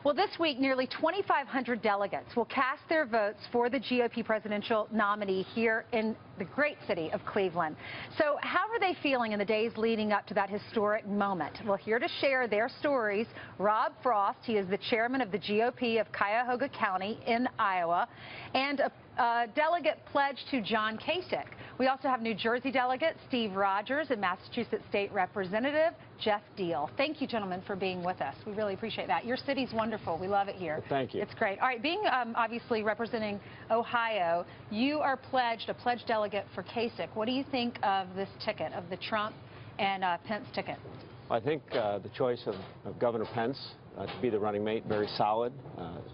Well, this week, nearly 2,500 delegates will cast their votes for the GOP presidential nominee here in the great city of Cleveland. So how are they feeling in the days leading up to that historic moment? Well, here to share their stories, Rob Frost. He is the chairman of the GOP of Cuyahoga County in Iowa, and a delegate pledged to John Kasich. We also have New Jersey delegate Steve Rogers and Massachusetts State Representative Jeff Deal. Thank you, gentlemen, for being with us. We really appreciate that. Your city's wonderful. We love it here. Well, thank you. It's great. All right, being obviously representing Ohio, you are a pledged delegate for Kasich. What do you think of this ticket, of the Trump and Pence ticket? I think the choice of Governor Pence to be the running mate, very solid.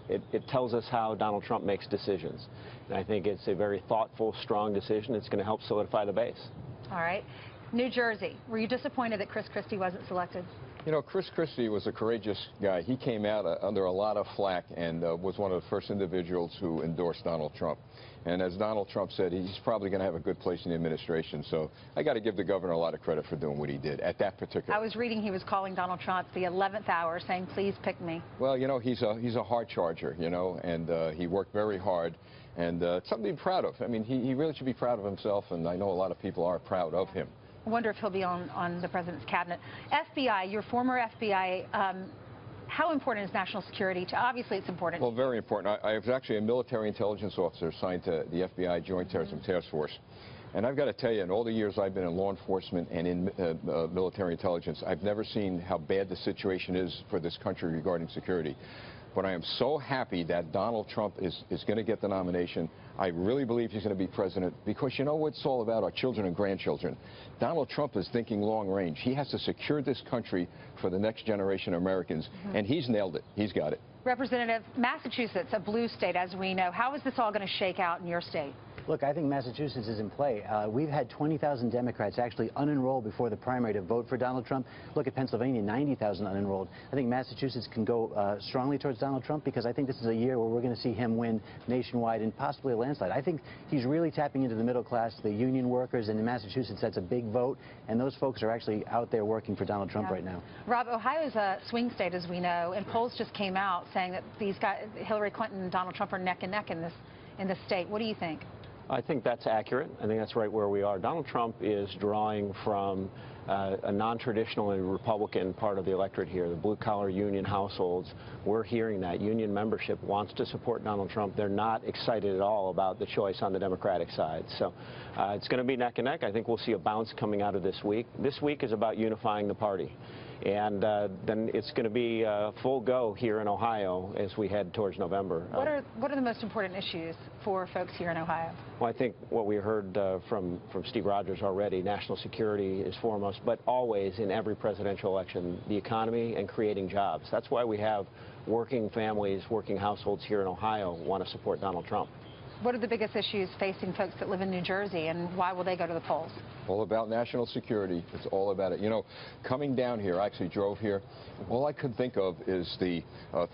It tells us how Donald Trump makes decisions. And I think it's a very thoughtful, strong decision. It's going to help solidify the base. All right. New Jersey, were you disappointed that Chris Christie wasn't selected? You know, Chris Christie was a courageous guy. He came out under a lot of flack and was one of the first individuals who endorsed Donald Trump. And as Donald Trump said, he's probably going to have a good place in the administration. So I got to give the governor a lot of credit for doing what he did at that particular. I was reading he was calling Donald Trump the 11th hour, saying, please pick me. Well, you know, he's a hard charger, you know, and he worked very hard. And it's something to be proud of. I mean, he really should be proud of himself, and I know a lot of people are proud of him. I wonder if he'll be on the president's cabinet. FBI, your former FBI, how important is national security? Obviously, it's important. Well, very important. I was actually a military intelligence officer assigned to the FBI Joint Terrorism Task Force. And I've got to tell you, in all the years I've been in law enforcement and in military intelligence, I've never seen how bad the situation is for this country regarding security. But I am so happy that Donald Trump is going to get the nomination. I really believe he's going to be president because you know what it's all about, our children and grandchildren. Donald Trump is thinking long range. He has to secure this country for the next generation of Americans, and he's nailed it. He's got it. Representative, Massachusetts, a blue state, as we know. How is this all going to shake out in your state? Look, I think Massachusetts is in play. We've had 20,000 Democrats actually unenrolled before the primary to vote for Donald Trump. Look at Pennsylvania, 90,000 unenrolled. I think Massachusetts can go strongly towards Donald Trump because I think this is a year where we're going to see him win nationwide and possibly a landslide. I think he's really tapping into the middle class, the union workers, and in Massachusetts that's a big vote, and those folks are actually out there working for Donald Trump right now. Rob, Ohio is a swing state, as we know, and polls just came out saying that these guys, Hillary Clinton and Donald Trump, are neck and neck in this state. What do you think? I think that's accurate. I think that's right where we are. Donald Trump is drawing from a non-traditional and Republican part of the electorate here, the blue-collar union households. We're hearing that. Union membership wants to support Donald Trump. They're not excited at all about the choice on the Democratic side. So it's going to be neck and neck. I think we'll see a bounce coming out of this week. This week is about unifying the party. And then it's going to be full go here in Ohio as we head towards November. What are the most important issues for folks here in Ohio? Well, I think what we heard from Steve Rogers already, national security is foremost, but always in every presidential election, the economy and creating jobs. That's why we have working families, working households here in Ohio want to support Donald Trump. What are the biggest issues facing folks that live in New Jersey, and why will they go to the polls? All about national security. It's all about it. You know, coming down here, I actually drove here. All I could think of is the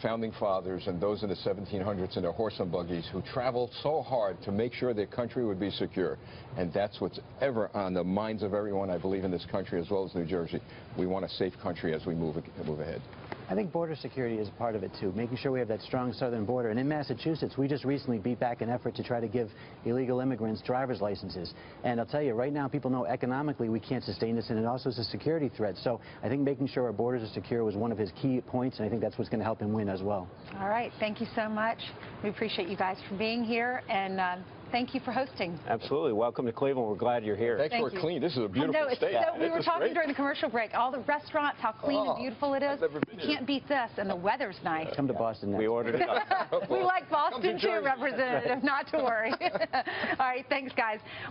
founding fathers and those in the 1700s in their horse and buggies who traveled so hard to make sure their country would be secure. And that's what's ever on the minds of everyone, I believe, in this country as well as New Jersey. We want a safe country as we move ahead. I think border security is part of it, too, making sure we have that strong southern border. And in Massachusetts, we just recently beat back an effort to try to give illegal immigrants driver's licenses. And I'll tell you, right now, people know economically we can't sustain this, and it also is a security threat. So I think making sure our borders are secure was one of his key points, and I think that's what's going to help him win as well. All right. Thank you so much. We appreciate you guys for being here, and thank you for hosting. Absolutely. Welcome to Cleveland. We're glad you're here. Thanks for clean. This is a beautiful state. So we were talking during the commercial break, all the restaurants, how clean and beautiful it is. You can't beat this, and the weather's nice. Come to Boston next. We ordered it. We like Boston too, Representative, not to worry. All right, thanks, guys.